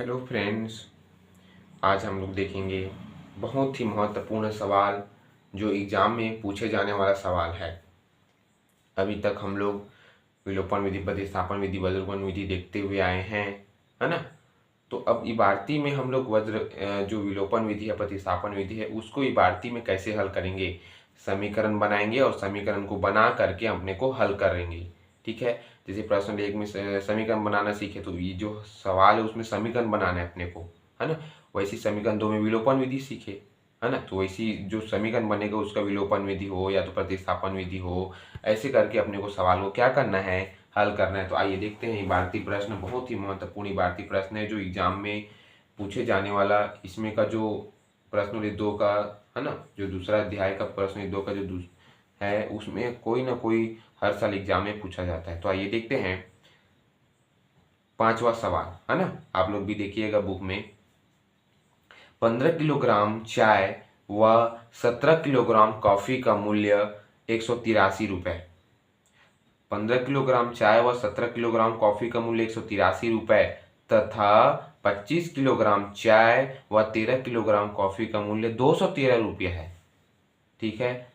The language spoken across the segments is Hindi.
हेलो फ्रेंड्स, आज हम लोग देखेंगे बहुत ही महत्वपूर्ण सवाल जो एग्ज़ाम में पूछे जाने वाला सवाल है। अभी तक हम लोग विलोपन विधि, प्रतिस्थापन विधि, वज्रगुणन विधि देखते हुए आए हैं, है ना। तो अब इबारती में हम लोग जो विलोपन विधि है, प्रतिस्थापन विधि है, उसको इबारती में कैसे हल करेंगे, समीकरण बनाएंगे और समीकरण को बना करके अपने को हल करेंगे। ठीक है, जैसे प्रश्न एक में समीकरण बनाना सीखे तो ये जो सवाल है उसमें समीकरण बनाना है अपने को, है ना। वैसी समीकरण दो में विलोपन विधि सीखे, है ना। तो वैसी जो समीकरण बनेगा उसका विलोपन विधि हो या तो प्रतिस्थापन विधि हो, ऐसे करके अपने को सवाल को क्या करना है, हल करना है। तो आइए देखते हैं इबारती प्रश्न, बहुत ही महत्वपूर्ण इबारती प्रश्न है जो एग्जाम में पूछे जाने वाला। इसमें का जो प्रश्न दो का, है ना, जो दूसरा अध्याय का प्रश्न दो का जो है उसमें कोई ना कोई हर साल एग्जाम में पूछा जाता है। तो आइए देखते हैं पांचवा सवाल, है ना। आप लोग भी देखिएगा बुक में। 15 किलोग्राम चाय व 17 किलोग्राम कॉफी का मूल्य 183 रुपये। 15 किलोग्राम चाय व 17 किलोग्राम कॉफी का मूल्य 183 रुपये तथा 25 किलोग्राम चाय व 13 किलोग्राम कॉफी का मूल्य 213 रुपये है। ठीक है,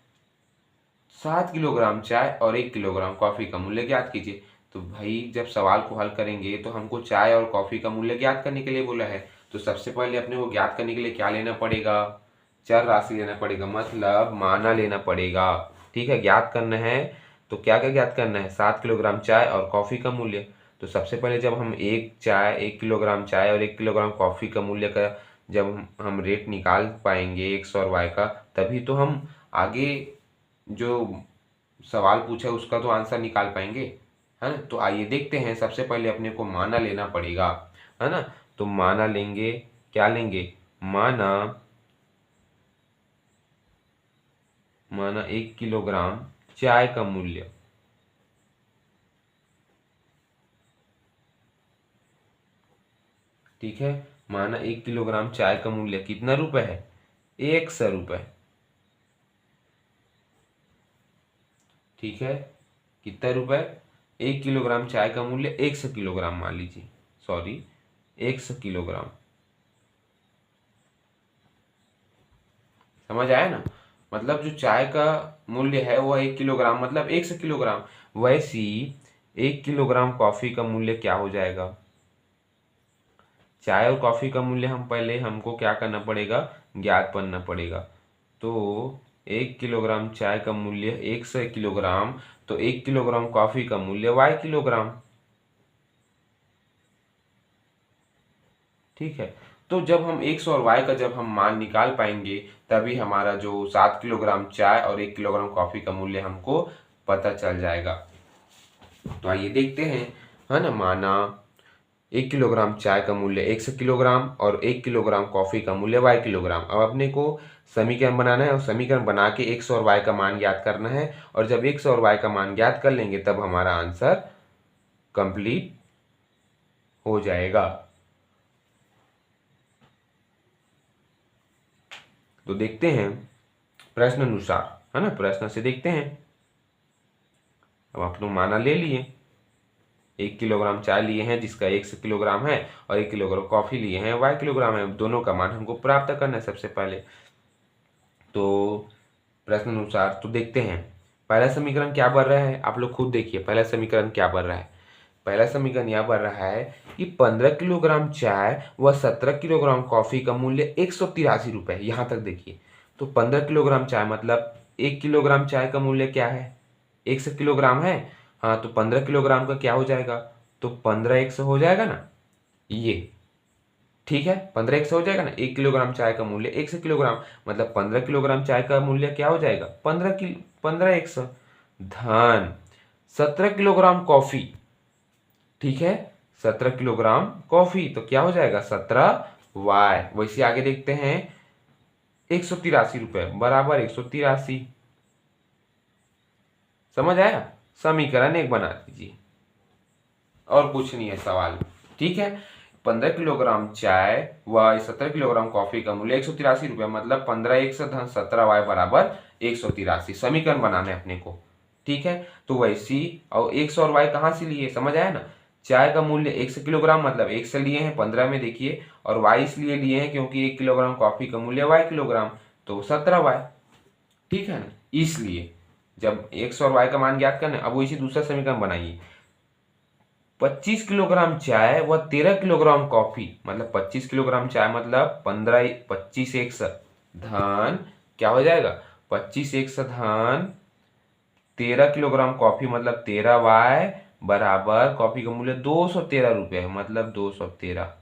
7 किलोग्राम चाय और 1 किलोग्राम कॉफी का मूल्य ज्ञात कीजिए। तो भाई जब सवाल को हल करेंगे तो हमको चाय और कॉफी का मूल्य ज्ञात करने के लिए बोला है। तो सबसे पहले अपने को ज्ञात करने के लिए क्या लेना पड़ेगा, चर राशि लेना पड़ेगा, मतलब माना लेना पड़ेगा। ठीक है, ज्ञात करना है तो क्या क्या ज्ञात करना है, 7 किलोग्राम चाय और कॉफी का मूल्य। तो सबसे पहले जब हम 1 किलोग्राम चाय और 1 किलोग्राम कॉफी का मूल्य का जब हम रेट निकाल पाएंगे एक्स और वाई का, तभी तो हम आगे जो सवाल पूछा उसका तो आंसर निकाल पाएंगे, है ना। तो आइए देखते हैं, सबसे पहले अपने को माना लेना पड़ेगा, है ना। तो माना लेंगे, क्या लेंगे, माना 1 किलोग्राम चाय का मूल्य, ठीक है। माना 1 किलोग्राम चाय का मूल्य कितना रुपए है, 100 रुपये। ठीक है, कितना रुपए, 1 किलोग्राम चाय का मूल्य 100 किलोग्राम मान लीजिए, सॉरी 100 किलोग्राम। समझ आया ना, मतलब जो चाय का मूल्य है वो 1 किलोग्राम मतलब 100 किलोग्राम। वैसी 1 किलोग्राम कॉफी का मूल्य क्या हो जाएगा, चाय और कॉफी का मूल्य हम पहले हमको क्या करना पड़ेगा, ज्ञात करना पड़ेगा। तो 1 किलोग्राम चाय का मूल्य 100 किलोग्राम, तो 1 किलोग्राम कॉफी का मूल्य y किलोग्राम। ठीक है, तो जब हम x और y का जब हम मान निकाल पाएंगे तभी हमारा जो 7 किलोग्राम चाय और 1 किलोग्राम कॉफी का मूल्य हमको पता चल जाएगा। तो आइए देखते हैं, है ना। माना 1 किलोग्राम चाय का मूल्य 100 किलोग्राम और 1 किलोग्राम कॉफी का मूल्य y किलोग्राम। अब अपने को समीकरण बनाना है और समीकरण बना के x और y का मान ज्ञात करना है, और जब x और y का मान ज्ञात कर लेंगे तब हमारा आंसर कंप्लीट हो जाएगा। तो देखते हैं प्रश्न अनुसार, है ना, प्रश्न से देखते हैं। अब आप लोग माना ले लिए, 1 किलोग्राम चाय लिए हैं जिसका 100 किलोग्राम है और 1 किलोग्राम कॉफी लिए हैं y किलोग्राम है। दोनों का मान हमको प्राप्त करना है सबसे पहले। तो प्रश्न अनुसार तो देखते हैं पहला समीकरण क्या बन रहा है, आप लोग खुद देखिए पहला समीकरण क्या बन रहा है। पहला समीकरण यह बन रहा है कि 15 किलोग्राम चाय व 17 किलोग्राम कॉफी का मूल्य 183 रुपये। यहाँ तक देखिए, तो 15 किलोग्राम चाय मतलब 1 किलोग्राम चाय का मूल्य क्या है, 100 किलोग्राम है। हाँ, तो 15 किलोग्राम का क्या हो जाएगा, तो 15 100 हो जाएगा ना, ये ठीक है, 15 100 हो जाएगा ना। 1 किलोग्राम चाय का मूल्य 100 किलोग्राम मतलब 15 किलोग्राम चाय का मूल्य क्या हो जाएगा, 15 100 धन 17 किलोग्राम कॉफी। ठीक है, 17 किलोग्राम कॉफी तो क्या हो जाएगा 17y। वैसे आगे देखते हैं 183 रुपये बराबर 183। समझ आया, समीकरण एक बना दीजिए और कुछ नहीं है सवाल। ठीक है, 15 किलोग्राम चाय व 17 किलोग्राम कॉफी का मूल्य 183 रुपये मतलब 15 100 धन 17y बराबर 183। समीकरण बनाना है अपने को। ठीक है, तो वैसी और 100 और y कहाँ से लिए, समझ आया ना। चाय का मूल्य 100 किलोग्राम, मतलब 100 लिए हैं 15 में देखिए, और वाई इसलिए लिए हैं क्योंकि 1 किलोग्राम कॉफी का मूल्य वाई किलोग्राम, तो 17 वाई। ठीक है ना, इसलिए जब 100 और वाई का मान ज्ञात करना, अब वो इसी दूसरा समीकरण बनाइए। 25 किलोग्राम चाय व 13 किलोग्राम कॉफी, मतलब 25 किलोग्राम चाय मतलब 15 25 100 धन क्या हो जाएगा, 25 100 धन 13 किलोग्राम कॉफी मतलब 13 वाई बराबर कॉफी का मूल्य 213 रुपये है, मतलब 213।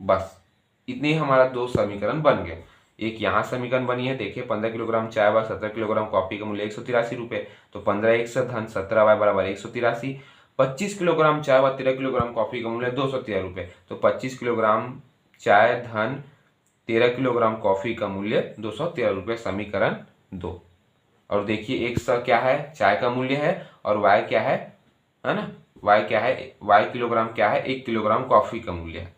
बस इतनी हमारा दो समीकरण बन गए। एक यहाँ समीकरण बनी है, देखिए 15 किलोग्राम चाय व 17 किलोग्राम कॉफी का मूल्य 183 रुपये, तो 15 100 धन 17 वाई बराबर 183। 25 किलोग्राम चाय व 13 किलोग्राम कॉफी का मूल्य 213 रुपये, तो 25 किलोग्राम चाय धन 13 किलोग्राम कॉफी का मूल्य 213 रुपये, समीकरण 2। और देखिए 100 क्या है, चाय का मूल्य है, और वाई क्या है ना, वाई क्या है, वाई किलोग्राम क्या है, 1 किलोग्राम कॉफी का मूल्य है।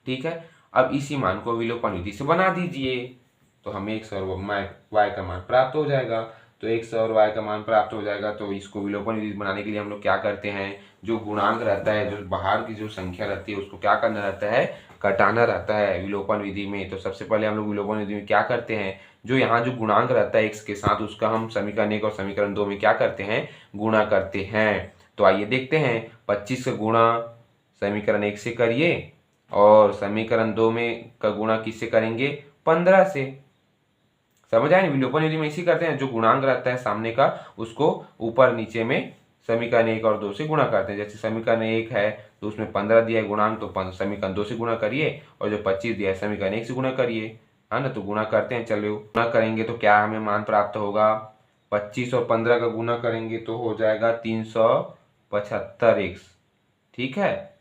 ठीक है, अब इसी मान को विलोपन विधि से बना दीजिए, तो हमें 100 और वाई का मान प्राप्त हो जाएगा। तो 100 और वाई का मान प्राप्त हो जाएगा, तो इसको विलोपन विधि बनाने के लिए हम लोग क्या करते हैं, जो गुणांक रहता है, जो बाहर की जो संख्या रहती है उसको क्या करना रहता है, कटाना रहता है विलोपन विधि में। तो सबसे पहले हम लोग विलोपन विधि में क्या करते हैं, जो यहाँ जो गुणांक रहता है x के साथ, उसका हम समीकरण 1 और समीकरण 2 में क्या करते हैं, गुणा करते हैं। तो आइए देखते हैं, 25 का गुणा समीकरण 1 से करिए, और समीकरण 2 में का गुणा किससे करेंगे, 15 से। समझ आए, विलोपन विधि में इसी करते हैं, जो गुणांक रहता है सामने का उसको ऊपर नीचे में समीकरण 1 और 2 से गुणा करते हैं। जैसे समीकरण 1 है तो उसमें 15 दिया है गुणांक, तो समीकरण 2 से गुणा करिए, और जो 25 दिया है समीकरण 1 से गुणा करिए, है ना। तो गुणा करते हैं, चलो गुणा करेंगे तो क्या हमें मान प्राप्त होगा, 25 और 15 का गुणा करेंगे तो हो जाएगा 375x। ठीक है,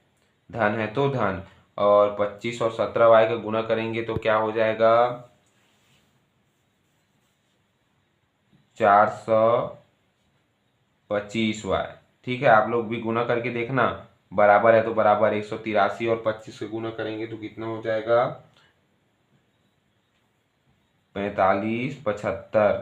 धन है तो धन, और 25 और 17 वाई का गुणा करेंगे तो क्या हो जाएगा, 425 वाई। ठीक है, आप लोग भी गुणा करके देखना, बराबर है तो बराबर 183, और 25 से गुणा करेंगे तो कितना हो जाएगा, 45 75।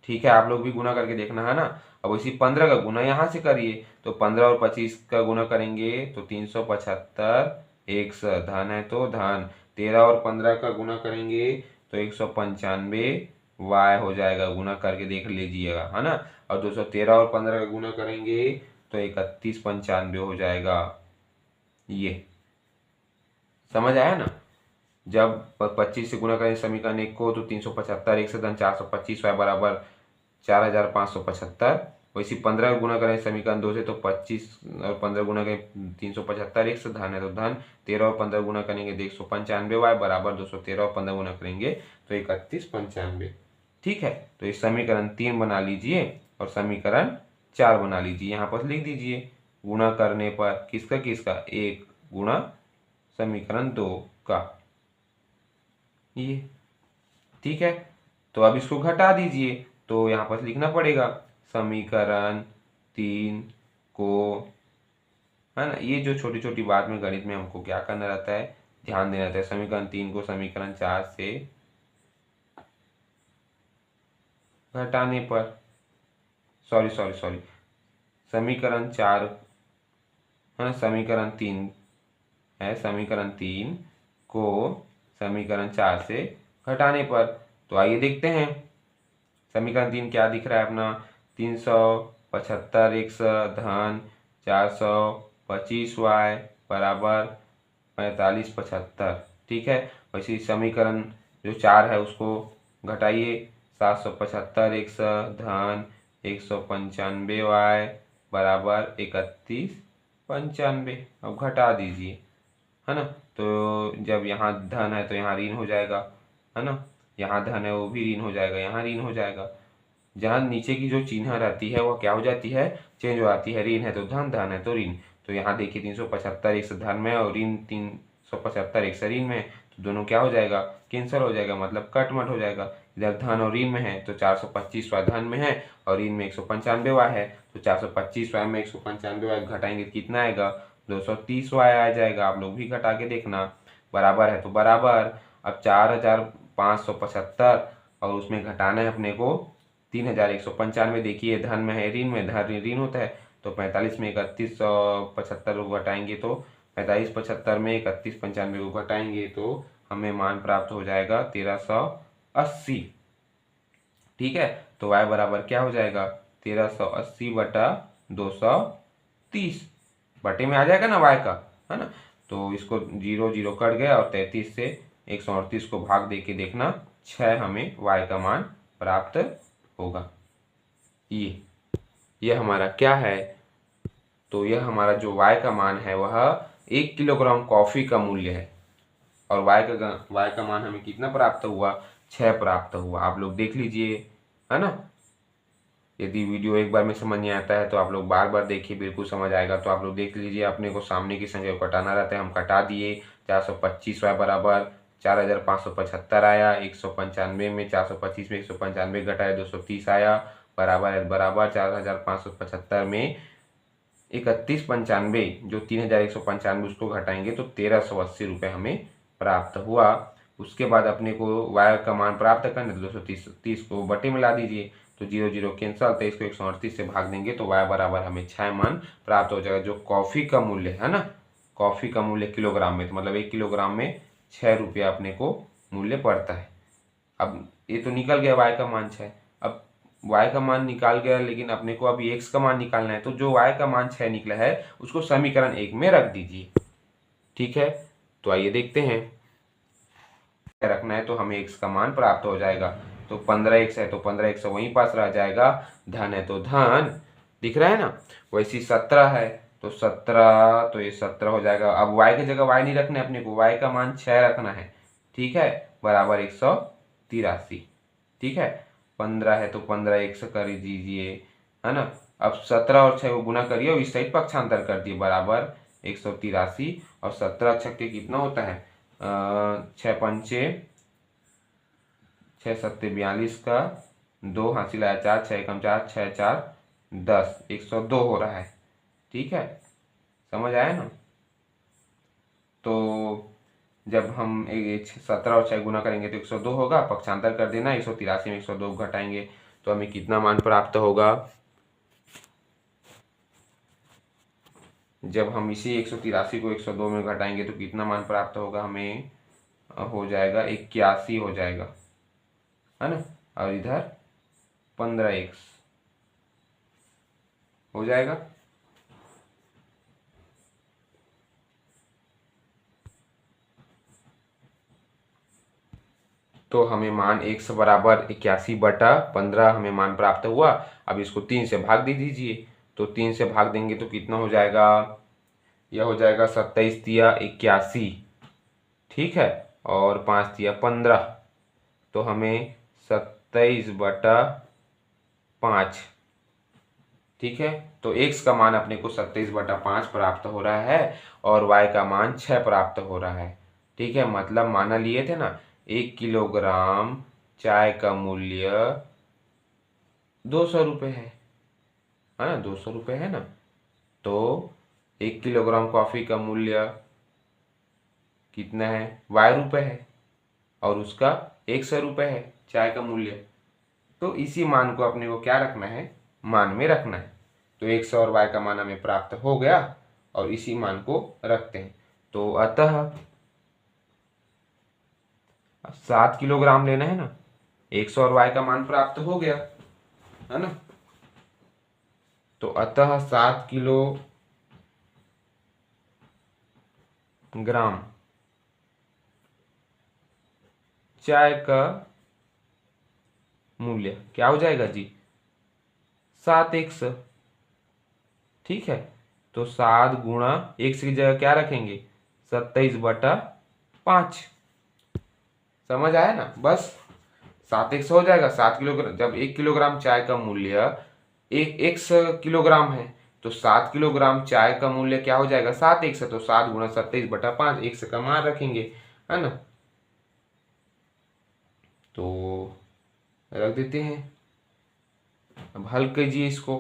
ठीक है, आप लोग भी गुणा करके देखना, है ना। अब इसी 15 का गुणा यहाँ से करिए, तो 15 और 25 का गुणा करेंगे तो 375 100, धन है तो धन। 13 और 15 का गुणा करेंगे तो 195 वाई हो जाएगा, गुणा करके देख लीजिएगा, है ना। और 213 और 15 का गुणा करेंगे तो 3195 हो जाएगा। ये समझ आया ना। जब 25 से गुणा करें समीकरण 1 को तो 375 1 से धन 425 वाई बराबर 4575। वैसे 15 गुणा करें समीकरण 2 से तो 25 और 15 गुणा करें 375 1 से धन है तो धन। 13 और 15 गुणा करेंगे तो 195 वाई बराबर 213 और 15 गुणा करेंगे तो 3195। ठीक है, तो इस समीकरण 3 बना लीजिए और समीकरण 4 बना लीजिए, यहाँ पर लिख दीजिए। गुणा करने पर किसका किसका, 1 गुणा समीकरण 2 का, ये। ठीक है, तो अब इसको घटा दीजिए, तो यहाँ पर लिखना पड़ेगा समीकरण 3 को, है ना। ये जो छोटी छोटी बात में गणित में हमको क्या करना रहता है, ध्यान देना रहता है। समीकरण 3 को समीकरण 4 से घटाने पर, सॉरी सॉरी सॉरी, समीकरण 4 है ना, समीकरण 3 है, समीकरण 3 को समीकरण 4 से घटाने पर। तो आइए देखते हैं, समीकरण 3 क्या दिख रहा है अपना, 375 1 धन 425 वाई बराबर 4575। ठीक है, वैसे समीकरण जो 4 है उसको घटाइए, 775 1 धन 195 वाई बराबर 3195। अब घटा दीजिए, है ना। तो जब यहाँ धन है तो यहाँ ऋण हो जाएगा, है ना। यहाँ धन है वो भी ऋण हो जाएगा, यहाँ ऋण हो जाएगा। जहाँ नीचे की जो चिन्ह रहती है वो क्या हो जाती है, चेंज हो जाती है। ऋण है तो धन, धन है तो ऋण। तो यहाँ देखिए 375 1 धन में और ऋण 375 1 ऋण में, तो दोनों क्या हो जाएगा, कैंसिल हो जाएगा, मतलब कटमट हो जाएगा। इधर धन और ऋण में है तो 425 वाई धन में है और ऋण में 195 वाई है, तो 425 वाई में 195 वाई घटाएंगे कितना आएगा, 230 वाई आ जाएगा। आप लोग भी घटा के देखना, बराबर है तो बराबर। अब 4575 और उसमें घटाना है अपने को 3195। देखिए धन में है ऋण में, धन ऋण होता है, तो 45 में 3175 को घटाएंगे तो 4575 में 3195 को घटाएंगे तो हमें मान प्राप्त हो जाएगा 1380। ठीक है, तो y बराबर क्या हो जाएगा 1380 बटा 230, बटे में आ जाएगा ना y का, है ना। तो इसको 0 0 कट गया और 33 से 138 को भाग दे के देखना 6 हमें y का मान प्राप्त होगा। ये हमारा क्या है, तो यह हमारा जो y का मान है वह 1 किलोग्राम कॉफ़ी का मूल्य है और y का मान हमें कितना प्राप्त हुआ, 6 प्राप्त हुआ। आप लोग देख लीजिए, है ना। यदि वीडियो एक बार में समझ नहीं आता है तो आप लोग बार बार देखिए, बिल्कुल समझ आएगा। तो आप लोग देख लीजिए, अपने को सामने की संख्या को घटाना रहता है, हम घटा दिए। 425 y बराबर 4575 आया। 195 में 425 में 195 घटाया 230 आया, बराबर 4575 में 3195 जो 3195 उसको घटाएंगे तो 1380 रुपये हमें प्राप्त हुआ। उसके बाद अपने को y का मान प्राप्त करना है तो 230 को बटे में ला दीजिए, तो 0 0 कैंसल, तो इसको 138 से भाग देंगे तो y बराबर हमें 6 मान प्राप्त हो जाएगा। जो कॉफ़ी का मूल्य है ना, कॉफ़ी का मूल्य किलोग्राम में, तो मतलब 1 किलोग्राम में 6 रुपया अपने को मूल्य पड़ता है। अब ये तो निकल गया y का मान 6। अब y का मान निकाल गया, लेकिन अपने को अभी x का मान निकालना है, तो जो y का मान 6 निकला है उसको समीकरण 1 में रख दीजिए। ठीक है, तो आइए देखते हैं। रखना है तो हमें x का मान प्राप्त हो जाएगा। तो 15x है तो 15x वहीं पास रह जाएगा, धन है तो धन दिख रहा है ना। वैसे 17 है तो 17, तो ये 17 हो जाएगा। अब y की जगह y नहीं रखना है अपने को, y का मान 6 रखना है। ठीक है, बराबर 183। ठीक है, 15 है तो 15x कर दीजिए, है ना। अब 17 और 6 को गुना करिए और इस साइड पक्षांतर कर दिए, बराबर 183। और 17 छक्के कितना होता है, 6 पंचे 6 सत्ते 42 का 2 हासिल आया 4, 6 एकम 4, 6 4 10, 102 हो रहा है। ठीक है, समझ आया ना। तो जब हम 17 और 6 गुना करेंगे तो 102 होगा, पक्षांतर कर देना, 183 में 102 घटाएंगे तो हमें कितना मान प्राप्त होगा। जब हम इसी 183 को 102 में घटाएंगे तो कितना मान प्राप्त होगा, हमें हो जाएगा 81 हो जाएगा, है ना। और इधर 15x हो जाएगा। तो हमें मान x बराबर 81 बटा 15 हमें मान प्राप्त हुआ। अब इसको 3 से भाग दे दीजिए, तो 3 से भाग देंगे तो कितना हो जाएगा, यह हो जाएगा 27 तिया 81। ठीक है, और 5 तिया 15, तो हमें 27 बटा 5। ठीक है, तो x का मान अपने को 27 बटा 5 प्राप्त हो रहा है और y का मान 6 प्राप्त हो रहा है। ठीक है, मतलब माना लिए थे ना 1 किलोग्राम चाय का मूल्य 200 रुपये है ना, 200 रुपये है ना। तो 1 किलोग्राम कॉफ़ी का मूल्य कितना है, y रुपये है, और उसका 100 रुपये है चाय का मूल्य। तो इसी मान को अपने को क्या रखना है, मान में रखना है। तो 100 और y का मान हमें प्राप्त हो गया और इसी मान को रखते हैं। तो अतः 7 किलोग्राम लेना है ना, 100 और y का मान प्राप्त हो गया, है ना। तो अतः 7 किलोग्राम चाय का मूल्य क्या हो जाएगा जी, 7x। ठीक है, तो 7 गुणा x की जगह क्या रखेंगे, 27 बटा 5। समझ आया ना, बस 7x हो जाएगा। 7 किलोग्राम, जब 1 किलोग्राम चाय का मूल्य 1 किलोग्राम है तो 7 किलोग्राम चाय का मूल्य क्या हो जाएगा, 7x। तो 7 गुणा 27 बटा 5, x का मान रखेंगे, है ना। तो रख देते हैं, अब हल कीजिए इसको।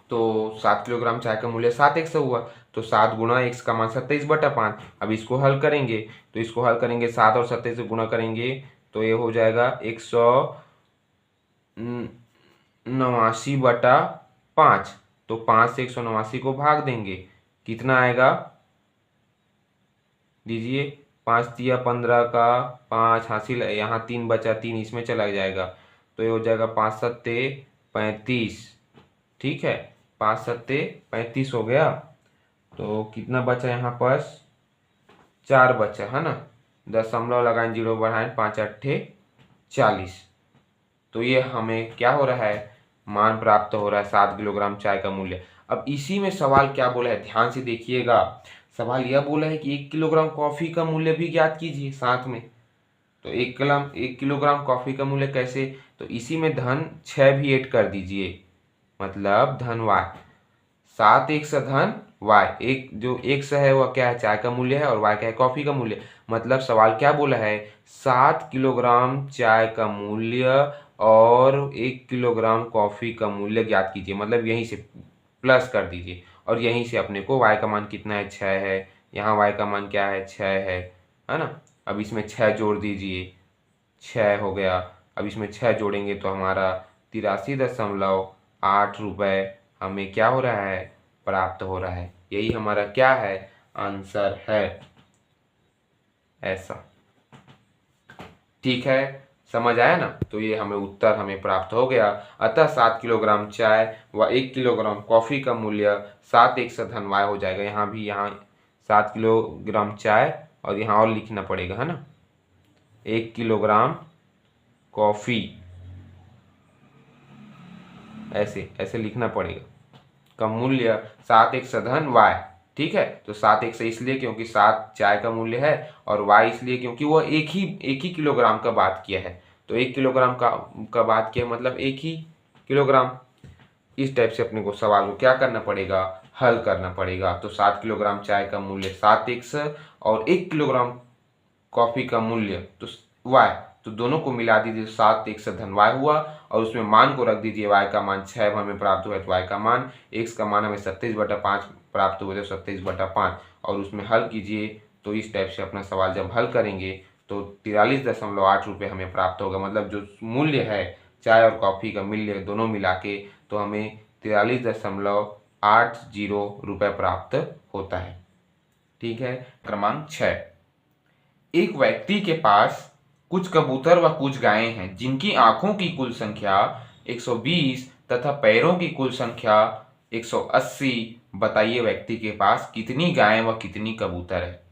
तो 7 किलोग्राम चाय का मूल्य 7x हुआ, तो 7 गुणा x का मान 27 बटा 5। अब इसको हल करेंगे, तो इसको हल करेंगे 7 और 27 से गुणा करेंगे तो ये हो जाएगा 189/5। तो 5 से 189 को भाग देंगे, कितना आएगा दीजिए, 5 दिया 15 का 5 हासिल, यहाँ 3 बचा, 3 इसमें चला जाएगा, तो ये हो जाएगा 5 सत्ते 35। ठीक है, 5 सत्ते 35 हो गया। तो कितना बचा यहाँ पर, 4 बचा है ना, दशमलव लगाएं, 0 बढ़ाएं, 5 अट्ठे 40। तो ये हमें क्या हो रहा है, मान प्राप्त हो रहा है 7 किलोग्राम चाय का मूल्य। अब इसी में सवाल क्या बोला है, ध्यान से देखिएगा। सवाल यह बोला है कि 1 किलोग्राम कॉफी का मूल्य भी ज्ञात कीजिए साथ में। तो 1 किलोग्राम कॉफी का मूल्य कैसे, तो इसी में धन 6 भी ऐड कर दीजिए, मतलब धन y, 7x धन y। एक जो x है वह क्या है, चाय का मूल्य है, और y क्या है, कॉफी का मूल्य। मतलब सवाल क्या बोला है, 7 किलोग्राम चाय का मूल्य और 1 किलोग्राम कॉफी का मूल्य ज्ञात कीजिए। मतलब यहीं से प्लस कर दीजिए, और यहीं से अपने को y का मान कितना है, 6 है। यहाँ y का मान क्या है, 6 है ना। अब इसमें 6 जोड़ दीजिए, 6 हो गया। अब इसमें 6 जोड़ेंगे तो हमारा 83.8 रुपये हमें क्या हो रहा है, प्राप्त हो रहा है। यही हमारा क्या है, आंसर है। ऐसा ठीक है, समझ आया ना। तो ये हमें उत्तर हमें प्राप्त हो गया। अतः 7 किलोग्राम चाय व 1 किलोग्राम कॉफी का मूल्य 7x धन y हो जाएगा। यहाँ भी, यहाँ 7 किलोग्राम चाय और यहाँ और लिखना पड़ेगा, है ना, 1 किलोग्राम कॉफी, ऐसे ऐसे लिखना पड़ेगा, का मूल्य 7x धन y। ठीक है, तो 7x इसलिए क्योंकि 7 चाय का मूल्य है, और y इसलिए क्योंकि वो एक ही किलोग्राम का बात किया है। तो 1 किलोग्राम का बात किया, मतलब 1 ही किलोग्राम। इस टाइप से अपने को सवाल को क्या करना पड़ेगा, हल करना पड़ेगा। तो 7 किलोग्राम चाय का मूल्य 7x और 1 किलोग्राम कॉफी का मूल्य तो y, तो दोनों को मिला दीजिए, 7x धन y हुआ, और उसमें मान को रख दीजिए। y का मान 6 हमें प्राप्त हुआ है, तो y का मान, x का मान हमें 27/5 प्राप्त हुआ, तो 27/5, और उसमें हल कीजिए। तो इस टाइप से अपना सवाल जब हल करेंगे तो 43.8 रुपये हमें प्राप्त होगा। मतलब जो मूल्य है चाय और कॉफ़ी का मूल्य दोनों मिला के, तो हमें 43.80 रुपये प्राप्त होता है। ठीक है, क्रमांक 6, एक व्यक्ति के पास कुछ कबूतर व कुछ गायें हैं जिनकी आंखों की कुल संख्या 120 तथा पैरों की कुल संख्या 180। बताइए व्यक्ति के पास कितनी गायें व कितनी कबूतर है।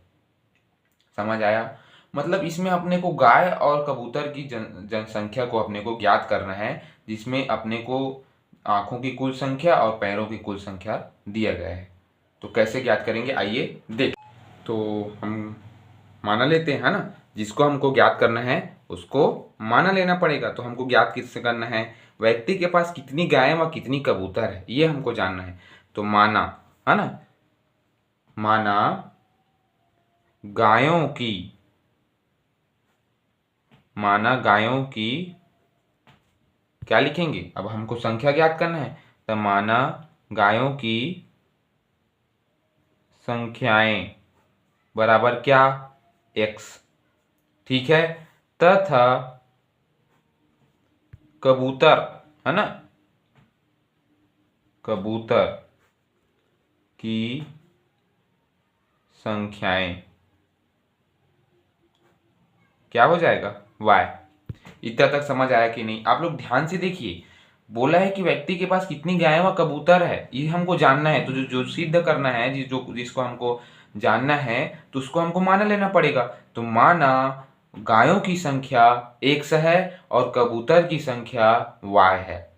समझ आया। मतलब इसमें अपने को गाय और कबूतर की जनसंख्या को अपने को ज्ञात करना है, जिसमें अपने को आंखों की कुल संख्या और पैरों की कुल संख्या दिया गया है। तो कैसे ज्ञात करेंगे, आइए देख। तो हम माना लेते हैं, है ना, जिसको हमको ज्ञात करना है उसको माना लेना पड़ेगा। तो हमको ज्ञात किससे करना है, व्यक्ति के पास कितनी गायें व कितनी कबूतर है, ये हमको जानना है। तो माना, है ना, माना गायों की, माना गायों की क्या लिखेंगे, अब हमको संख्या ज्ञात करना है। तो माना गायों की संख्याएं बराबर क्या, x। ठीक है, तथा कबूतर, है ना, कबूतर की संख्याएं क्या हो जाएगा, y। इतना तक समझ आया कि नहीं। आप लोग ध्यान से देखिए, बोला है कि व्यक्ति के पास कितनी गायें व कबूतर है, ये हमको जानना है। तो जो सिद्ध करना है, जिसको हमको जानना है, तो उसको हमको माना लेना पड़ेगा। तो माना गायों की संख्या x है और कबूतर की संख्या y है।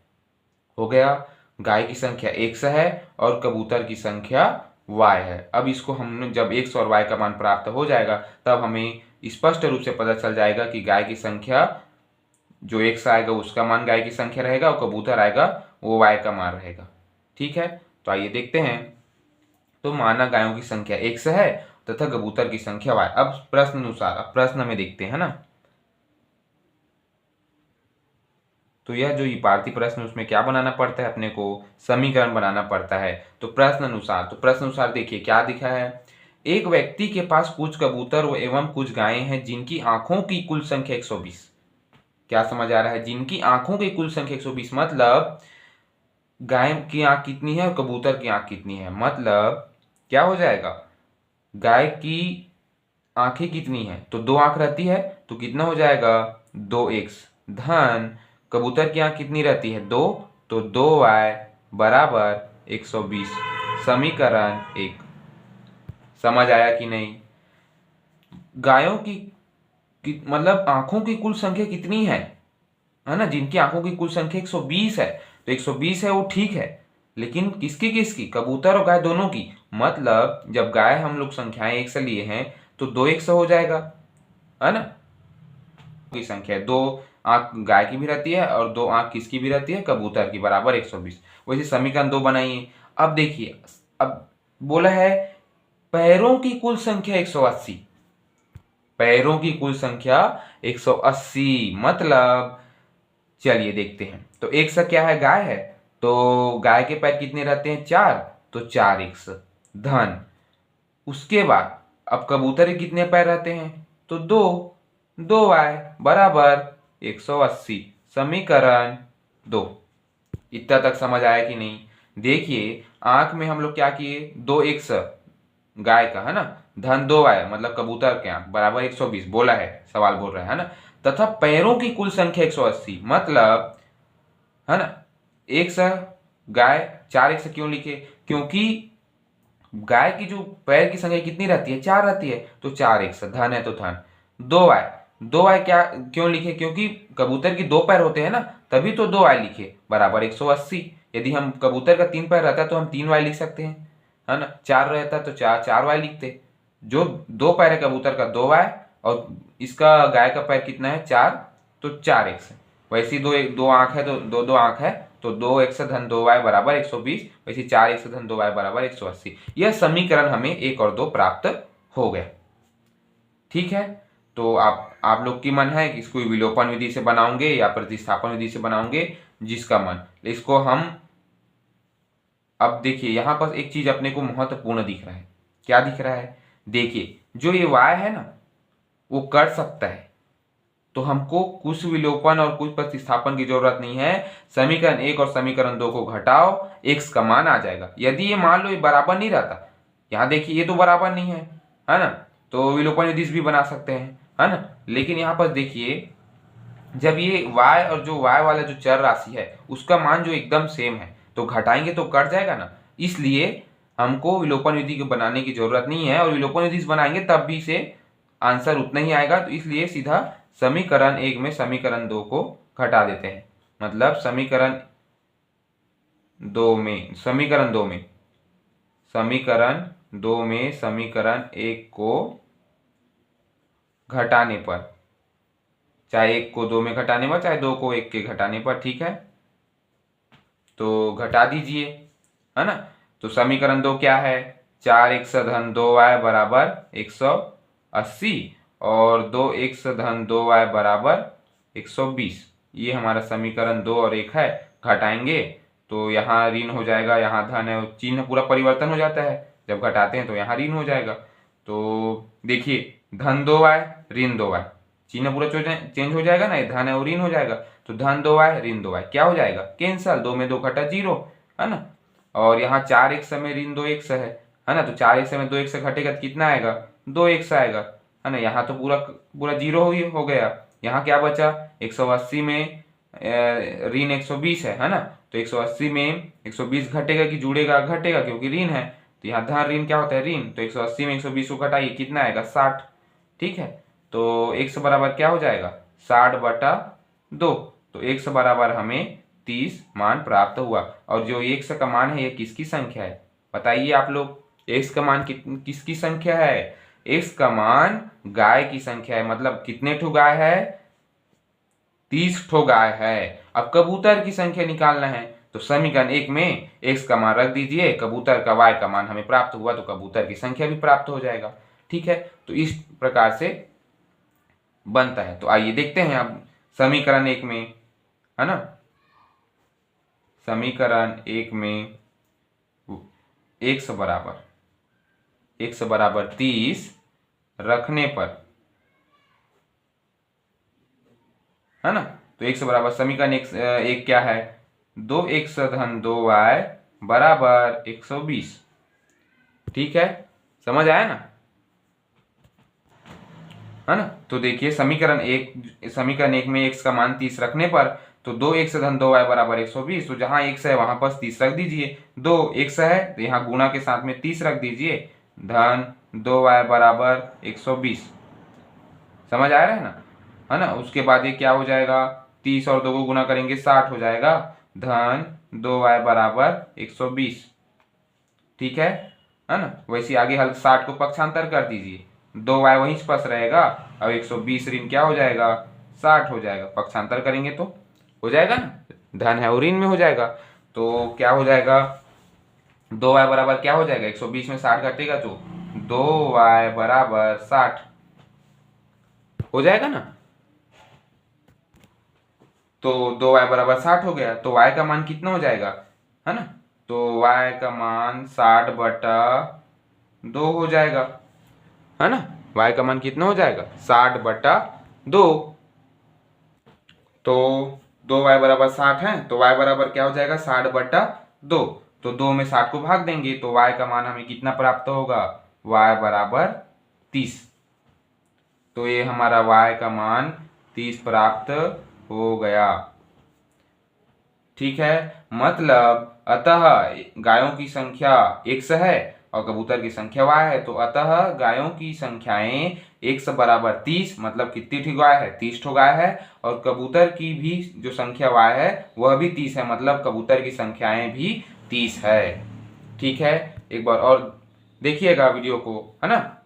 हो गया, गाय की संख्या x है और कबूतर की संख्या y है। अब इसको हमने जब x और y का मान प्राप्त हो जाएगा, तब हमें स्पष्ट रूप से पता चल जाएगा कि गाय की संख्या, जो x आएगा उसका मान गाय की संख्या रहेगा, और कबूतर आएगा वो y का मान रहेगा। ठीक है, तो आइए देखते हैं। तो माना गायों की संख्या x है तथा कबूतर की संख्या y। अब प्रश्न अनुसार, अब प्रश्न में देखते हैं ना। तो यह जो पार्थी प्रश्न, उसमें क्या बनाना पड़ता है, अपने को समीकरण बनाना पड़ता है। तो प्रश्न अनुसार, तो प्रश्न अनुसार देखिए क्या दिखा है, एक व्यक्ति के पास कुछ कबूतर एवं कुछ गायें हैं जिनकी आंखों की कुल संख्या 120। क्या समझ आ रहा है? जिनकी आंखों की कुल संख्या 120, मतलब गाय की आंख कितनी है और कबूतर की आंख कितनी है, मतलब क्या हो जाएगा, गाय की आंखें कितनी है तो 2 आंख रहती है, तो कितना हो जाएगा 2x, धन कबूतर की आंख कितनी रहती है 2, तो 2y बराबर 120। समीकरण 1। समझ आया कि नहीं? गायों की मतलब आंखों की कुल संख्या कितनी है ना, जिनकी आंखों की कुल संख्या 120 है, तो 120 है वो ठीक है, लेकिन किसकी किसकी, कबूतर और गाय दोनों की। मतलब जब गाय हम लोग संख्याएं 1 से लिए हैं तो 2 1 से हो जाएगा, है ना। की संख्या है, 2 आंख गाय की भी रहती है और 2 आंख किसकी भी रहती है, कबूतर की, बराबर 120। वैसे समीकरण 2 बनाइए। अब देखिए, अब बोला है पैरों की कुल संख्या 180, पैरों की कुल संख्या 180, मतलब चलिए देखते हैं। तो एक सा क्या है, गाय है, तो गाय के पैर कितने रहते हैं 4, तो 4x, धन उसके बाद अब कबूतर के कितने पैर रहते हैं, तो 2y बराबर 180। समीकरण 2। इतना तक समझ आया कि नहीं? देखिए आंख में हम लोग क्या किए, 2x गाय का, है ना, धन 2y मतलब कबूतर के आंख बराबर 120 बोला है, सवाल बोल रहा है ना, तथा पैरों की कुल संख्या 180, मतलब है ना, एक सा गाय 4x क्यों लिखे, क्योंकि गाय की जो पैर की संख्या कितनी रहती है 4 रहती है, तो 4x, धन है तो धन 2y, 2y क्या क्यों लिखे, क्योंकि कबूतर की 2 पैर होते हैं ना, तभी तो 2y लिखे बराबर 180। यदि हम कबूतर का 3 पैर रहता तो हम 3y लिख सकते हैं, है ना, 4 रहता तो 4y लिखते। जो 2 पैर है कबूतर का 2y, और इसका गाय का पैर कितना है 4, तो 4x। वैसी दो आंख है तो दो आंख है, तो 2x धन 2y बराबर 120, वैसे 4x धन 2y बराबर 180। यह समीकरण हमें 1 और 2 प्राप्त हो गया। ठीक है, तो आप लोग की मन है कि इसको विलोपन विधि से बनाओगे या प्रतिस्थापन विधि से बनाओगे, जिसका मन। इसको हम अब देखिए यहां पर एक चीज अपने को महत्वपूर्ण दिख रहा है। क्या दिख रहा है? देखिए जो ये y है ना, वो कर सकता है, तो हमको कुछ विलोपन और कुछ प्रतिस्थापन की जरूरत नहीं है। समीकरण 1 और समीकरण 2 को घटाओ, x का मान आ जाएगा। यदि ये मान लो ये बराबर नहीं रहता, यहाँ देखिए ये तो बराबर नहीं है ना, तो विलोपन विधि भी बना सकते हैं, है ना। लेकिन यहाँ पर देखिए जब ये y और जो y वाला जो चर राशि है उसका मान जो एकदम सेम है, तो घटाएंगे तो कट जाएगा ना, इसलिए हमको विलोपन विधि को बनाने की जरूरत नहीं है। और विलोपन विधि बनाएंगे तब भी से आंसर उतना ही आएगा, तो इसलिए सीधा समीकरण 1 में समीकरण 2 को घटा देते हैं। मतलब समीकरण 2 में समीकरण 2 में समीकरण 1 को घटाने पर, चाहे 1 को 2 में घटाने पर, चाहे 2 को 1 के घटाने पर, ठीक है, तो घटा दीजिए, है ना। तो समीकरण 2 क्या है, 4x धन 2y बराबर 180 और 2x धन 2y बराबर 120। ये हमारा समीकरण 2 और 1 है। घटाएंगे तो यहाँ ऋण हो जाएगा, यहाँ धन है, चिन्ह पूरा परिवर्तन हो जाता है, जब घटाते हैं तो यहाँ ऋण हो जाएगा। तो देखिए धन 2y ऋण 2y, चिन्ह पूरा चेंज हो जाएगा ना, ये धन है वो ऋण हो जाएगा, तो धन 2y ऋण 2y क्या हो जाएगा, कैंसल, 2 में 2 घटा 0, है ना। और यहाँ 4x में ऋण 2x है ना, तो 4x में 2x घटेगा तो कितना आएगा, 2x आएगा, है ना। यहाँ तो पूरा पूरा 0 ही हो गया। यहाँ क्या बचा, 180 में ऋण 120 है ना, तो 180 में 120 घटेगा कि जुड़ेगा, घटेगा क्योंकि ऋण है, तो यहाँ धन ऋण क्या होता है ऋण, तो 180 में 120 को घटाइए कितना आएगा 60। ठीक है, तो x बराबर क्या हो जाएगा 60/2, तो x बराबर हमें 30 मान प्राप्त हुआ। और जो x का मान है ये किसकी संख्या है बताइए आप लोग, x का मान किसकी संख्या है, x का मान गाय की संख्या है। मतलब कितने ठो गाय है, 30 ठो गाय है। अब कबूतर की संख्या निकालना है, तो समीकरण 1 में x का मान रख दीजिए, कबूतर का y का मान हमें प्राप्त हुआ, तो कबूतर की संख्या भी प्राप्त हो जाएगा। ठीक है, तो इस प्रकार से बनता है। तो आइए देखते हैं अब समीकरण 1 में, है ना, समीकरण 1 में x बराबर 30 रखने पर, है ना, तो x बराबर समीकरण एक क्या है, 2x धन 2y बराबर 120। ठीक है, समझ आया ना, है ना। तो देखिए समीकरण एक में x का मान 30 रखने पर तो 2x धन 2y बराबर 120। तो जहां x है वहां पर 30 रख दीजिए, 2x है तो यहाँ गुणा के साथ में 30 रख दीजिए, धन 2y बराबर 120। समझ आ रहा है ना। उसके बाद ये क्या हो जाएगा, 30 और 2 को गुणा करेंगे 60 हो जाएगा, धन 2y बराबर 120। ठीक है ना। वैसे आगे हल 60 को पक्षांतर कर दीजिए, 2y वहीं पास रहेगा, अब 120 ऋण क्या हो जाएगा, 60 हो जाएगा। पक्षांतर करेंगे तो हो जाएगा ना, धन है और ऋण में हो जाएगा। तो क्या हो जाएगा, 2y बराबर क्या हो जाएगा, 120 में 60 घटेगा तो 2y बराबर 60 हो जाएगा ना। तो 2y बराबर 60 हो गया, तो y का मान कितना हो जाएगा, है ना। तो y का मान 60 बटा 2 हो जाएगा, है ना। y का मान कितना हो जाएगा, 60 बटा 2। तो 2y बराबर 60 है, तो y बराबर क्या हो जाएगा, 60 बटा 2। तो 2 में 60 को भाग देंगे तो y का मान हमें कितना प्राप्त होगा, y बराबर 30। तो ये हमारा y का मान 30 प्राप्त हो गया। ठीक है, मतलब अतः गायों की संख्या x है और कबूतर की संख्या y है, तो अतः गायों की संख्याएं x बराबर 30, मतलब कितनी ठो गाय है, 30 ठो गाय है, और कबूतर की भी जो संख्या y है वह भी 30 है, मतलब कबूतर की संख्याएं भी 30 है। ठीक है, एक बार और देखिएगा वीडियो को, है ना।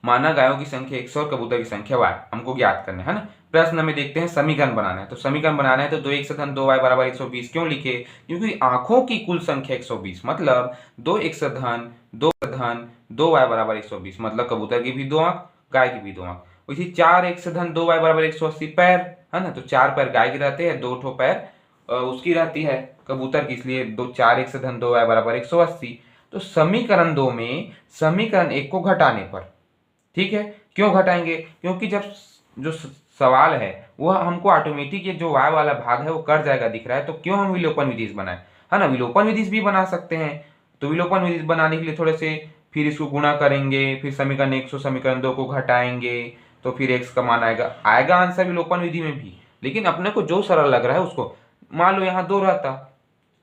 माना गायों की संख्या 100 और कबूतर की संख्या y हमको ज्ञात करना है ना। प्रश्न में देखते हैं समीकरण बनाना है, तो समीकरण बनाना है तो 2x धन 2y बराबर 120 क्यों लिखे, क्योंकि आंखों की कुल संख्या 120, मतलब 2x धन 2y बराबर 120, मतलब कबूतर की भी 2 आंख, गाय की भी 2 आंख। वैसे 4x धन 2y बराबर 180 पैर, है ना। तो 4 पैर गाय के रहते हैं, 2 ठो पैर उसकी रहती है कबूतर की, इसलिए 4x धन 2y बराबर 180। तो समीकरण 2 में समीकरण 1 को घटाने पर, ठीक है, क्यों घटाएंगे, क्योंकि जब जो सवाल है वह हमको ऑटोमेटिक ये जो y वाला भाग है वो कट जाएगा दिख रहा है, तो क्यों हम विलोपन विधि बनाए, है ना। विलोपन विधि भी बना सकते हैं, तो विलोपन विधि बनाने के लिए थोड़े से फिर इसको गुणा करेंगे, फिर समीकरण 1 से समीकरण 2 को घटाएंगे, तो फिर x का मान आएगा आंसर विलोपन विधि में भी। लेकिन अपने को जो सरल लग रहा है उसको, मान लो यहाँ 2 रहता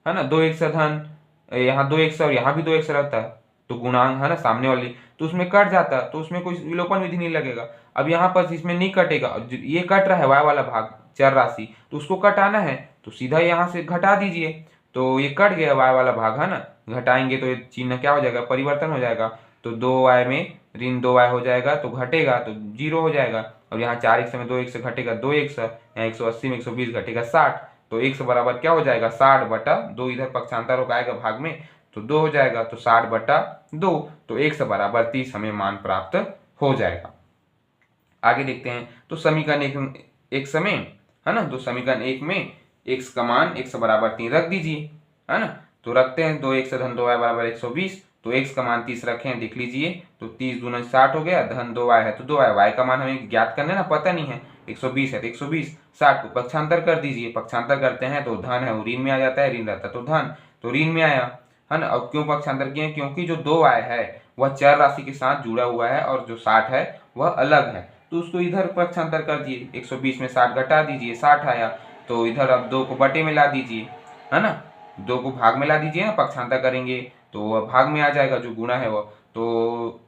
है ना, 2x धन यहाँ 2x और यहाँ भी 2x रहता है, तो गुणांक है ना सामने वाली, तो उसमें कट जाता, तो उसमें कोई विलोपन विधि नहीं लगेगा। अब यहाँ पर इसमें नहीं कटेगा, ये कट रहा है y वाला भाग चर राशि, तो उसको कटाना है तो सीधा यहाँ से घटा दीजिए, तो ये कट गया y वाला भाग, है ना। घटाएंगे तो ये चिन्ह क्या हो जाएगा, परिवर्तन हो जाएगा, तो 2y में ऋण 2y हो जाएगा, तो घटेगा तो 0 हो जाएगा। और यहाँ 4x में 2x घटेगा 2x, यहाँ 180 में 120 घटेगा 60, तो x बराबर क्या हो जाएगा, 60 बटा 2, इधर पक्षांतर हो आएगा भाग में तो 2 हो जाएगा, तो 60 बटा 2, तो x बराबर 30 हमें मान प्राप्त हो जाएगा। आगे देखते हैं, तो समीकरण एक समय, है ना, तो समीकरण 1 में x का मान x बराबर 3 रख दीजिए, है ना। तो रखते हैं 2x धन 2y बराबर 120, तो x का मान 30 रखे हैं, देख लीजिए, तो 30 दूना 60 हो गया, धन 2y है तो 2y, y का मान हमें ज्ञात करना है ना, पता नहीं है, 120 है तो 120, 60 को पक्षांतर कर दीजिए, पक्षांतर करते हैं तो धन है वो ऋण में आ जाता है, ऋण रहता तो धन, तो ऋण में आया, है ना। अब क्यों पक्षांतर किए, क्योंकि जो 2y है वह चर राशि के साथ जुड़ा हुआ है और जो 60 है वह अलग है, तो उसको इधर पक्षांतर कर दिए, 120 में 60 घटा दीजिए, 60 आया, तो इधर अब 2 को बटे में ला दीजिए, है ना, 2 को भाग में ला दीजिए ना, पक्षांतर करेंगे तो वह भाग में आ जाएगा, जो गुणा है वह, तो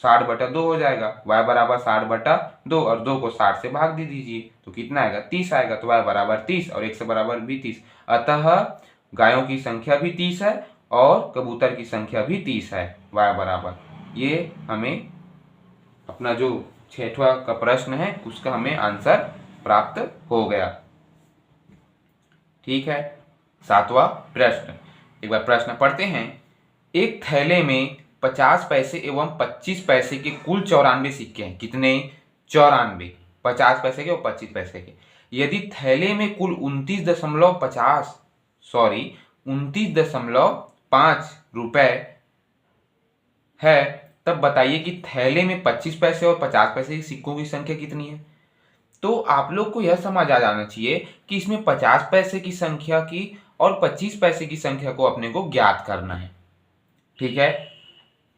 60 बटा 2 हो जाएगा, y बराबर 60 बटा 2, और 2 को 60 से भाग दे दीजिए तो कितना आएगा, 30 आएगा, तो y बराबर 30 और x बराबर भी 30। अतः गायों की संख्या भी 30 है और कबूतर की संख्या भी 30 है, y बराबर, ये हमें अपना जो 6वां का प्रश्न है उसका हमें आंसर प्राप्त हो गया। ठीक है, 7वां प्रश्न, एक बार प्रश्न पढ़ते हैं। एक थैले में 50 पैसे एवं 25 पैसे के कुल 94 सिक्के हैं, कितने, 94, 50 पैसे के और 25 पैसे के। यदि थैले में कुल 29.5 रुपए है, तब बताइए कि थैले में 25 पैसे और 50 पैसे के सिक्कों की संख्या कितनी है। तो आप लोग को यह समझ आ जाना चाहिए कि इसमें 50 पैसे की संख्या की और 25 पैसे की संख्या को अपने को ज्ञात करना है। ठीक है,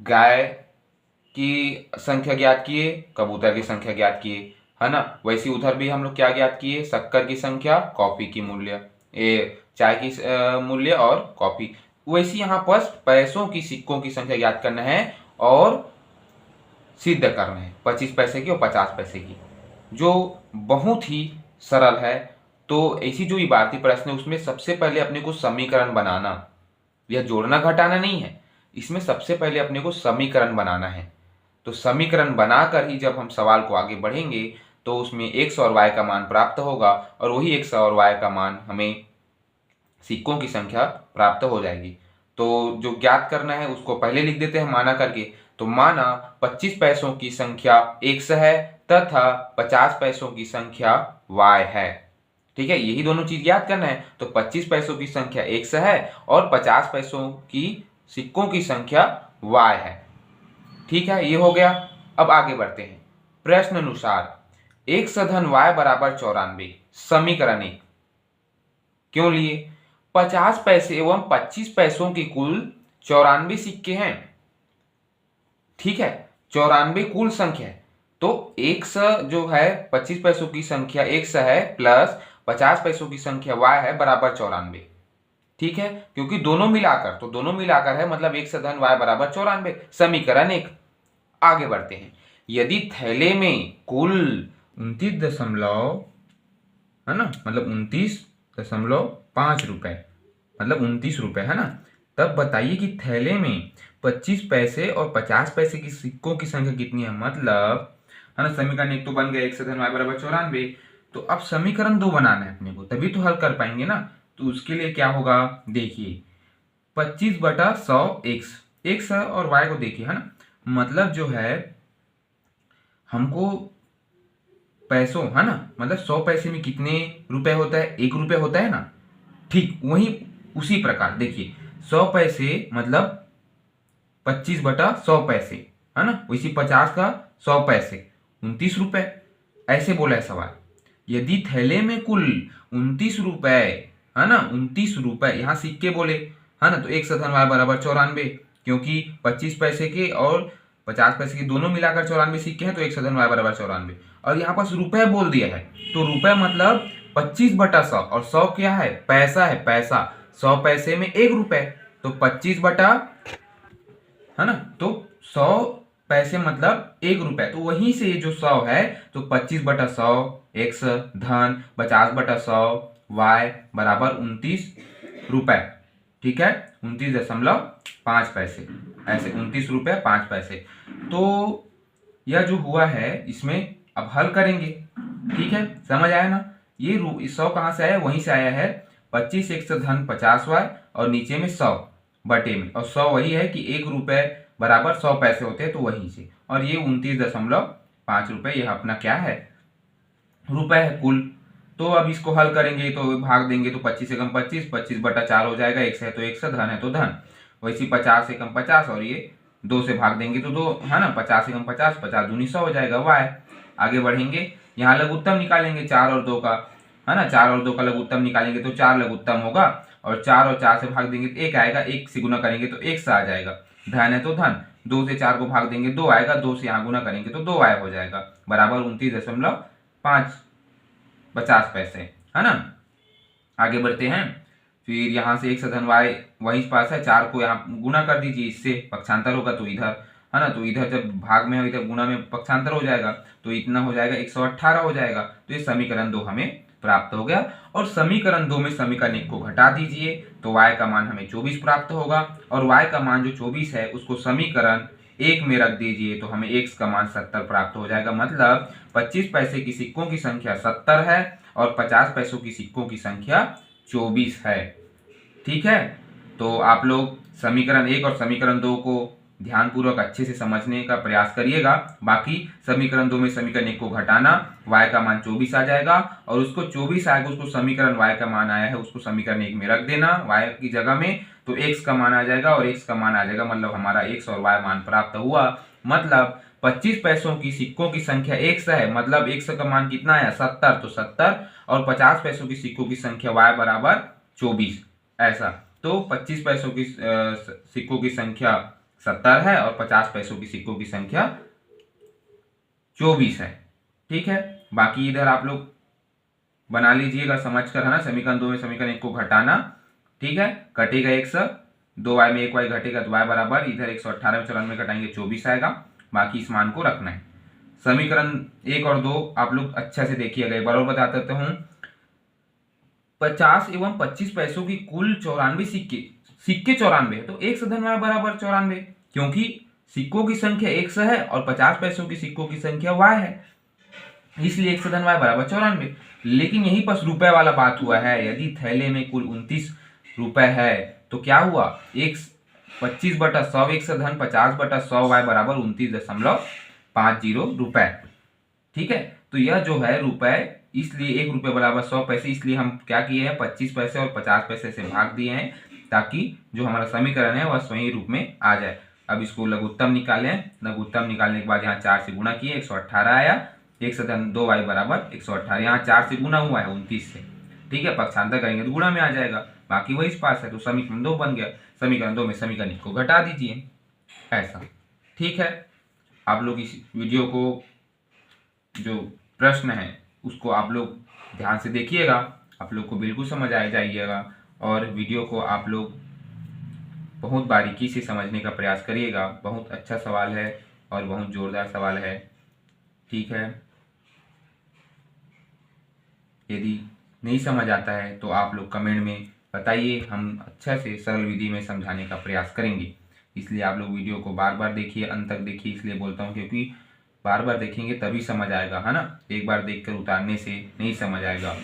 गाय की संख्या ज्ञात किए, कबूतर की संख्या ज्ञात किए, है ना। वैसे उधर भी हम लोग क्या ज्ञात किए, शक्कर की संख्या, कॉफी की मूल्य, चाय की मूल्य और कॉफी। वैसे यहाँ पर पैसों की, सिक्कों की संख्या ज्ञात करना है और सिद्ध करना है, 25 पैसे की और 50 पैसे की, जो बहुत ही सरल है। तो ऐसी जो इबारती प्रश्न है उसमें सबसे पहले अपने को समीकरण बनाना, यह जोड़ना घटाना नहीं है, इसमें सबसे पहले अपने को समीकरण बनाना है। तो समीकरण बनाकर ही जब हम सवाल को आगे बढ़ेंगे तो उसमें x और y का मान प्राप्त होगा और वही x और y का मान हमें सिक्कों की संख्या प्राप्त हो जाएगी। तो जो ज्ञात करना है उसको पहले लिख देते हैं माना करके। तो माना 25 पैसों की संख्या x है तथा 50 पैसों की संख्या y है। ठीक है, यही दोनों चीज याद करना है। तो 25 पैसों की संख्या x है और 50 पैसों की सिक्कों की संख्या y है। ठीक है, ये हो गया। अब आगे बढ़ते हैं। प्रश्न अनुसार x धन y बराबर 94 समीकरण 1 क्यों लिए? 50 पैसे एवं 25 पैसों की कुल 94 सिक्के हैं। ठीक है, 94 कुल संख्या है। तो x जो है 25 पैसों की संख्या x है प्लस 50 पैसों की संख्या y है बराबर 94। ठीक है, क्योंकि दोनों मिलाकर, तो दोनों मिलाकर है मतलब x धन y बराबर 94, समीकरण 1। आगे बढ़ते हैं। यदि थैले में कुल 29 दशमलव, है ना, मतलब 29.5 रुपए, मतलब 29 रुपए, है ना, तब बताइए कि थैले में 25 पैसे और 50 पैसे की सिक्कों की संख्या कितनी है, मतलब, है ना। समीकरण 1 तो बन गया x धन y बराबर 94। तो अब समीकरण 2 बनाना है अपने को, तभी तो हल कर पाएंगे ना। तो उसके लिए क्या होगा, देखिए 25/100 x और y को देखिए, है ना, मतलब जो है हमको पैसों, है ना, मतलब 100 पैसे में कितने रुपए होता है, 1 रुपए होता है ना। ठीक वही उसी प्रकार देखिए 100 पैसे मतलब 25/100 पैसे, है ना, वैसी 50 का 100 पैसे 29 रुपए, ऐसे बोला है सवाल। यदि थैले में कुल 29 रुपए, है ना, 29 रुपए, यहाँ सिक्के बोले, है ना, तो x धन y बराबर 94, क्योंकि 25 पैसे के और 50 पैसे के दोनों मिलाकर 94 सिक्के हैं, तो x धन y बराबर 94। और यहाँ पास रुपए बोल दिया है, तो रुपए मतलब 25/100, और 100 क्या है, पैसा है, पैसा। 100 पैसे में 1 रुपए, तो 25 बटा, है ना, तो 100 पैसे मतलब 1 रुपए, तो वहीं से ये जो 100 है, तो 25/100 x धन 50/100 y बराबर 29 रुपए। ठीक है, 29.5 पैसे, ऐसे 29 रुपए 5 पैसे। तो यह जो हुआ है इसमें अब हल करेंगे। ठीक है, समझ आया ना। ये 100 कहाँ से आया, वहीं से आया है 25x धन 50y और नीचे में 100 बटे में, और 100 वही है कि 1 रुपए बराबर 100 पैसे होते हैं, तो वहीं से, और ये 29.5 रुपए, यह अपना क्या है, रुपए है कुल। तो अब इसको हल करेंगे तो भाग देंगे, तो 25 से कम 25, 25/4 हो जाएगा, x है तो x, धन है तो धन, वैसे 50 से कम 50, और ये 2 से भाग देंगे तो 2, है ना, 50 से कम 50, 50 दूनी 100 हो जाएगा y। आगे बढ़ेंगे, यहाँ लघुत्तम निकालेंगे 4 और 2 का, है ना, 4 और 2 का लघुत्तम निकालेंगे तो 4 लघुत्तम होगा, और 4 और 4 से भाग देंगे तो 1 आएगा, 1 से गुना करेंगे तो 1 आ जाएगा, धन है तो धन, 2 से 4 को भाग देंगे 2 आएगा, 2 से यहाँ गुना करेंगे तो 2 हो जाएगा, बराबर 29.5 50 पैसे, है ना। आगे बढ़ते हैं, फिर यहाँ से x धन y वहीं पास है, 4 को यहाँ गुना कर दीजिए, इससे पक्षांतर होगा तो इधर, है ना, तो इधर जब भाग में हो इधर गुना में पक्षांतर हो जाएगा, तो इतना हो जाएगा 118 हो जाएगा। तो ये समीकरण 2 हमें प्राप्त हो गया। और समीकरण 2 में समीकरण 1 को घटा दीजिए तो y का मान हमें 24 प्राप्त होगा, और y का मान जो 24 है उसको समीकरण 1 में रख दीजिए तो हमें x का मान 70 प्राप्त हो जाएगा। मतलब 25 पैसे की सिक्कों की संख्या 70 है और 50 पैसों की सिक्कों की संख्या 24 है। ठीक है, तो आप लोग समीकरण 1 और समीकरण 2 को ध्यानपूर्वक अच्छे से समझने का प्रयास करिएगा। बाकी समीकरण 2 में समीकरण 1 को घटाना, y का मान 24 आ जाएगा, और उसको 24 आएगा, उसको समीकरण y का मान आया है उसको समीकरण 1 में रख देना y की जगह में, तो x का मान आ जाएगा और x का मान आ जाएगा, मतलब हमारा x और y मान प्राप्त हुआ। मतलब 25 पैसों की सिक्कों की संख्या 100 है, मतलब 100 का मान कितना है 70, तो 70, और 50 पैसों की सिक्कों की संख्या y बराबर 24, ऐसा। तो 25 पैसों की सिक्कों की संख्या 70 है और 50 पैसों की सिक्कों की संख्या 24 है। ठीक है, बाकी इधर आप लोग बना लीजिएगा समझ कर, है ना। समीकरण 2 में समीकरण 1 को घटाना, ठीक है, कटेगा 100, 2y में 1y घटेगा तो y बराबर इधर 118 में 94 घटाएंगे 24 आएगा। बाकी इस मान को रखना है। समीकरण 1 और 2 आप लोग अच्छा से देखिएगा, एक बार और बता देता हूं। 50 एवं 25 पैसों की कुल 94 सिक्के 94 है, तो 100 धन y बराबर 94, क्योंकि सिक्कों की संख्या 100 है और 50 पैसों की सिक्कों की संख्या y है, इसलिए 100 धन y बराबर 94। लेकिन यहीं पर रुपए वाला बात हुआ है। यदि थैले में कुल 29 रुपए है तो क्या हुआ, 25/100 100 धन 50/100 y बराबर 29.50 रुपए। ठीक है, तो यह जो है रुपए, इसलिए 1 रुपये बराबर 100 पैसे, इसलिए हम क्या किए हैं 25 पैसे और 50 पैसे से भाग दिए हैं, ताकि जो हमारा समीकरण है वह सही रूप में आ जाए। अब इसको लघुत्तम निकालें, लघुत्तम निकालने के बाद यहाँ 4 से गुणा किए 118 आया, 100 धन 2y बराबर 118, यहाँ 4 से गुना हुआ है 29 से। ठीक है, पक्षांतर करेंगे तो गुणा में आ जाएगा, बाकी वही पास है, तो समीकरण 2 बन गया। समीकरण 2 में समीकरण 1 को घटा दीजिए, ऐसा। ठीक है, आप लोग इस वीडियो को जो प्रश्न है उसको आप लोग ध्यान से देखिएगा, आप लोग को बिल्कुल समझ आ जाइएगा, और वीडियो को आप लोग बहुत बारीकी से समझने का प्रयास करिएगा। बहुत अच्छा सवाल है और बहुत जोरदार सवाल है। ठीक है, यदि नहीं समझ आता है तो आप लोग कमेंट में बताइए, हम अच्छा से सरल विधि में समझाने का प्रयास करेंगे। इसलिए आप लोग वीडियो को बार बार देखिए, अंत तक देखिए, इसलिए बोलता हूँ क्योंकि बार बार देखेंगे तभी समझ आएगा, है ना। एक बार देखकर उतारने से नहीं समझ आएगा।